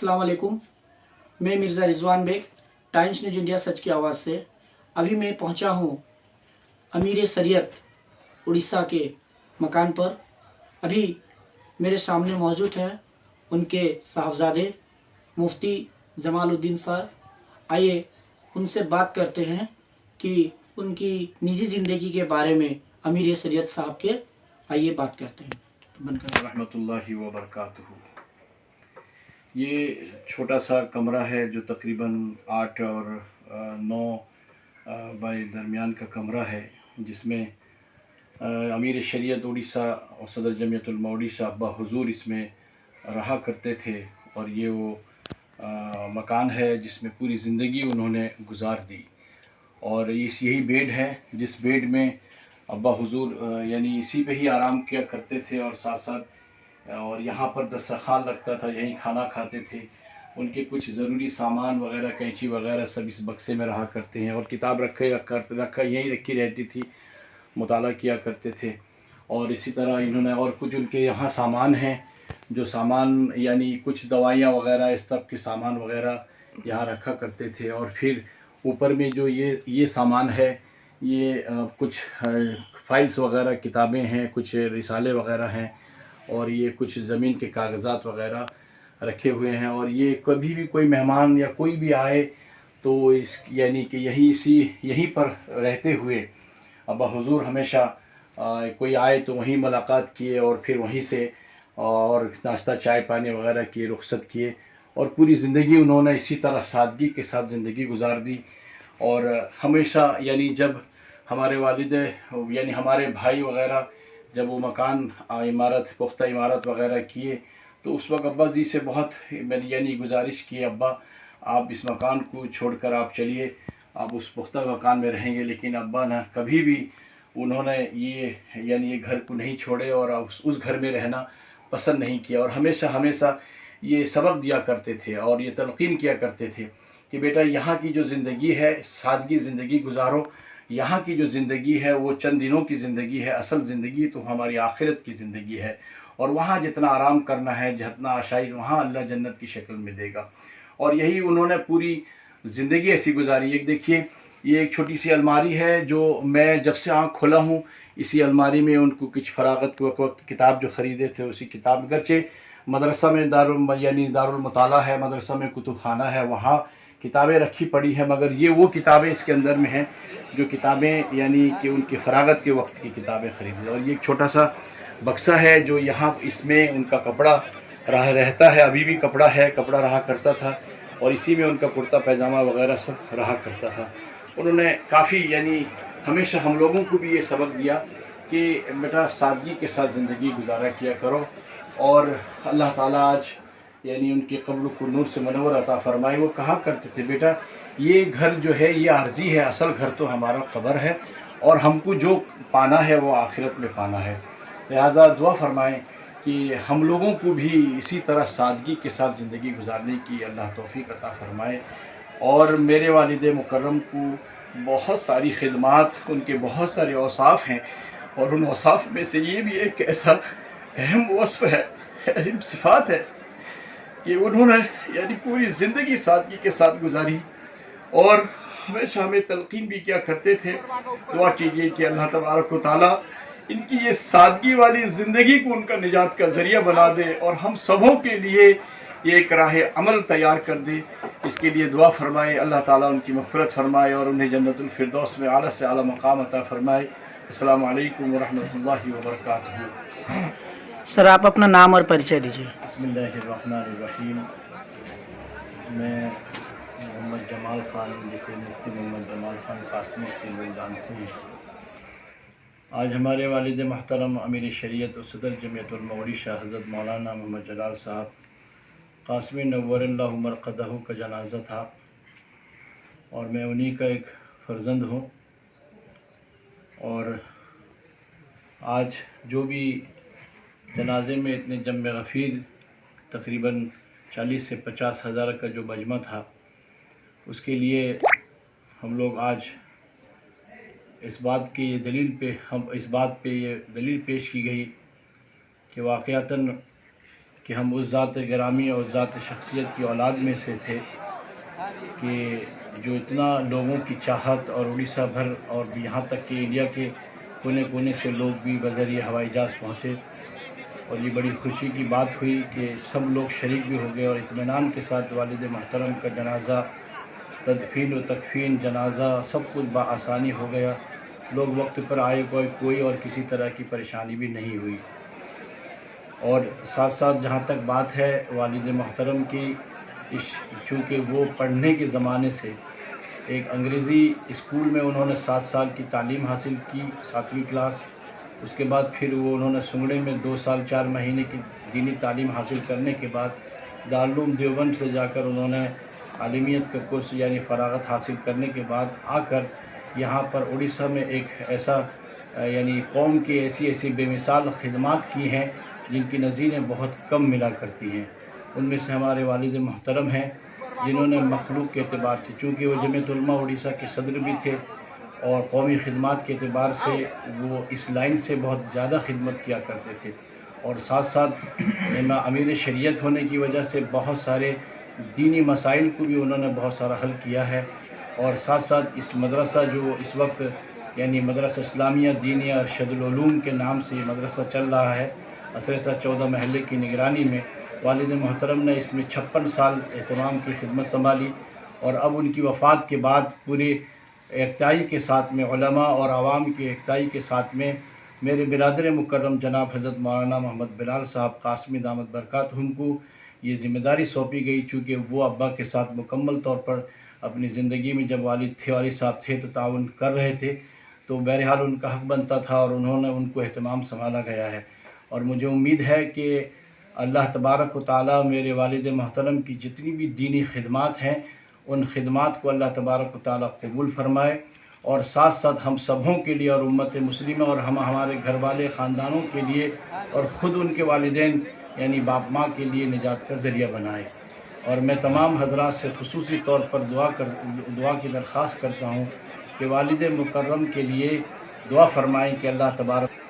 अस्सलाम वालेकुम। मैं Mirza Rizwan Baig, Times News India सच की आवाज़ से अभी मैं पहुंचा हूं अमीर शरीयत उड़ीसा के मकान पर। अभी मेरे सामने मौजूद हैं उनके साहबजादे मुफ्ती जमालुद्दीन सर। आइए उनसे बात करते हैं कि उनकी निजी ज़िंदगी के बारे में अमीर शरीयत साहब के। आइए बात करते हैं। बनकर रहमतुल्लाहि व बरकातुहू। ये छोटा सा कमरा है जो तकरीबन 8 और 9 बाई दरमियान का कमरा है, जिसमें अमीर शरीयत उड़ीसा और सदर जमीयत उलमा उड़ीसा अब्बा हुजूर इसमें रहा करते थे। और ये वो मकान है जिसमें पूरी ज़िंदगी उन्होंने गुजार दी। और यही बेड है जिस बेड में अब्बा हुजूर यानी इसी पे ही आराम किया करते थे, और साथ साथ और यहाँ पर दस्तरखान लगता था, यहीं खाना खाते थे। उनके कुछ ज़रूरी सामान वगैरह, कैंची वगैरह सब इस बक्से में रहा करते हैं, और किताब रखा यहीं रखी रहती थी, मुताला किया करते थे। और इसी तरह इन्होंने और कुछ उनके यहाँ सामान हैं, जो सामान यानी कुछ दवाइयाँ वगैरह इस सब के सामान वगैरह यहाँ रखा करते थे। और फिर ऊपर में जो ये सामान है, ये कुछ फाइल्स वगैरह, किताबें हैं, कुछ रिसाले वगैरह हैं, और ये कुछ ज़मीन के कागज़ात वगैरह रखे हुए हैं। और ये कभी भी कोई मेहमान या कोई भी आए तो इस यानी कि यहीं पर रहते हुए अब्बा हुजूर हमेशा कोई आए तो वहीं मुलाकात किए, और फिर वहीं से और नाश्ता चाय पानी वगैरह किए, रुखसत किए। और पूरी ज़िंदगी उन्होंने इसी तरह सादगी के साथ ज़िंदगी गुजार दी। और हमेशा यानी जब हमारे वालिद यानी हमारे भाई वगैरह जब वो मकान इमारत पुख्ता इमारत वगैरह किए, तो उस वक्त अब्बा जी से बहुत मैंने यानी गुजारिश की, अब्बा आप इस मकान को छोड़कर आप चलिए, आप उस पुख्ता मकान में रहेंगे। लेकिन अब्बा ना कभी भी उन्होंने ये घर को नहीं छोड़े, और उस घर में रहना पसंद नहीं किया। और हमेशा ये सबक दिया करते थे और ये तलक़ीन किया करते थे कि बेटा, यहाँ की जो ज़िंदगी है सादगी ज़िंदगी गुजारो। यहाँ की जो ज़िंदगी है वो चंद दिनों की ज़िंदगी है, असल ज़िंदगी तो हमारी आखिरत की ज़िंदगी है। और वहाँ जितना आराम करना है, जितना आशाइश, वहाँ अल्लाह जन्नत की शक्ल में देगा। और यही उन्होंने पूरी ज़िंदगी ऐसी गुजारी। एक देखिए, ये एक छोटी सी अलमारी है जो मैं जब से आँख खोला हूँ, इसी अलमारी में उनको कुछ फरागत के वक्त किताब जो ख़रीदे थे उसी किताब, गरचे मदरसा में दारुल मुताला है, मदरसा में कुतुब खाना है, वहाँ किताबें रखी पड़ी है, मगर ये वो किताबें इसके अंदर में हैं जो किताबें यानी कि उनके फरागत के वक्त की किताबें ख़रीदी। और ये एक छोटा सा बक्सा है जो यहाँ इसमें उनका कपड़ा रहता है, अभी भी कपड़ा है, कपड़ा रहा करता था, और इसी में उनका कुर्ता पैजामा वगैरह सब रहा करता था। उन्होंने काफ़ी यानी हमेशा हम लोगों को भी ये सबक दिया कि बेटा, सादगी के साथ ज़िंदगी गुजारा किया करो। और अल्लाह ताला आज यानी उनकी कब्र को नूर से मनव्वर अता फरमाए। वो कहा करते थे, बेटा ये घर जो है ये आर्जी है, असल घर तो हमारा कब्र है, और हमको जो पाना है वो आखिरत में पाना है। लिहाजा दुआ फरमाएं कि हम लोगों को भी इसी तरह सादगी के साथ ज़िंदगी गुजारने की अल्लाह तौफीक अता फरमाए। और मेरे वालिद मुकर्रम को बहुत सारी खिदमात, उनके बहुत सारे औसाफ हैं, और उन औसाफ में से ये भी एक ऐसा अहम वस्फ़ है, अहम सिफ़ात है कि उन्होंने यानी पूरी ज़िंदगी सादगी के साथ गुजारी। और हमेशा हमें तलक़ीन भी किया करते थे, दुआ कीजिए कि अल्लाह तबारक व तआला इनकी ये सादगी वाली ज़िंदगी को उनका निजात का ज़रिया बना दे, और हम सबों के लिए ये एक राह अमल तैयार कर दे। इसके लिए दुआ फरमाए, अल्लाह ताला उनकी मग़फ़िरत फरमाए और उन्हें जन्नतुल फ़िरदौस में आला से आला मक़ाम अता फरमाए। अस्सलामु अलैकुम व रहमतुल्लाहि व बरकातुहू। सर, आप अपना नाम और परिचय दीजिए। बिस्मिल्लाहिर्रहमानिर्रहीम। मैं मोहम्मद जमाल ख़ान, जिसे मुफ्ती मोहम्मद जमाल ख़ान कासमी से लोग जानते हैं। आज हमारे वालिद महतरम अमीर शरीयत और सदर जमीयत उलमा उड़ीसा हज़रत मौलाना मोहम्मद जलाल साहब कासमी नव्वरल्लाहु मरक़दहू का जनाज़ा था, और मैं उन्हीं का एक फ़र्ज़ंद हूँ। और आज जो भी जनाजे में इतने जम गफ़ीर तकरीबन 40 से 50 हज़ार का जो मजमा था, उसके लिए हम लोग आज इस बात पे ये दलील पेश की गई कि वाक़यातन کہ ہم اس ذات گرامی اور ذات شخصیت کی اولاد میں سے تھے کہ جو اتنا لوگوں کی چاہت اور اڑیسہ بھر اور یہاں تک کہ انڈیا کے کونے کونے سے لوگ بھی بذریعہ ہوائی جہاز پہنچے، اور یہ بڑی خوشی کی بات ہوئی کہ سب لوگ شریک بھی ہو گئے اور اطمینان کے ساتھ والد محترم کا جنازہ، تدفین و تکفین، جنازہ سب کچھ بآسانی ہو گیا۔ لوگ وقت پر آئے، کوئی اور کسی طرح کی پریشانی بھی نہیں ہوئی۔ اور ساتھ ساتھ جہاں تک بات ہے والد محترم کی، چونکہ وہ پڑھنے کے زمانے سے ایک انگریزی اسکول میں انہوں نے 7 سال کی تعلیم حاصل کی، 7ویں کلاس، اس کے بعد پھر انہوں نے سنگڑے میں 2 سال 4 مہینے کی دینی تعلیم حاصل کرنے کے بعد دارالعلوم دیوبند سے جا کر انہوں نے عالمیت کا کورس یعنی فراغت حاصل کرنے کے بعد آ کر یہاں پر اڑیسہ میں ایک ایسا یعنی قوم کی ایسی بے مثال خدمات کی ہیں جن کی نظیریں بہت کم ملا کرتی ہیں۔ ان میں سے ہمارے والد محترم ہیں جنہوں نے مخلوق کے اعتبار سے، چونکہ وہ جمعیت علماء اڑیسہ کے صدر بھی تھے اور قومی خدمات کے اعتبار سے وہ اس لائن سے بہت زیادہ خدمت کیا کرتے تھے، اور ساتھ ساتھ امیر شریعت ہونے کی وجہ سے بہت سارے دینی مسائل کو بھی انہوں نے بہت سارا حل کیا ہے۔ اور ساتھ ساتھ اس مدرسہ جو اس وقت یعنی مدرسہ اسلامیہ دینیہ ارشد العلوم کے نام سے یہ مدرسہ چل رہا ہے، اسرسہ 14 محلے کی نگرانی میں، والد محترم نے اس میں 56 سال اہتمام کی خدمت سنبھالی، اور اب ان کی وفات کے بعد پورے یکتائی کے ساتھ میں، علماء اور عوام کی یکتائی کے ساتھ میں، میرے برادر مکرم جناب حضرت مولانا محمد بلال صاحب قاسمی دامت برکاتہم کو یہ ذمہ داری سونپی گئی، چونکہ وہ ابا کے ساتھ مکمل طور پر اپنی زندگی میں جب والد صاحب تھے تو تعاون کر رہے تھے، تو بہرحال ان کا حق بنتا تھا اور انہوں نے ان کو اہتمام سنبھالا گیا ہے۔ اور مجھے امید ہے کہ اللہ تبارک و تعالیٰ میرے والد محترم کی جتنی بھی دینی خدمات ہیں ان خدمات کو اللہ تبارک و تعالیٰ قبول فرمائے، اور ساتھ ساتھ ہم سبھوں کے لیے اور امت مسلمہ اور ہمارے گھر والے خاندانوں کے لیے اور خود ان کے والدین یعنی باپ ماں کے لیے نجات کا ذریعہ بنائے۔ اور میں تمام حضرات سے خصوصی طور پر دعا کی درخواست کرتا ہوں کہ والد مکرم کے لیے دعا فرمائیں کہ اللہ تبارک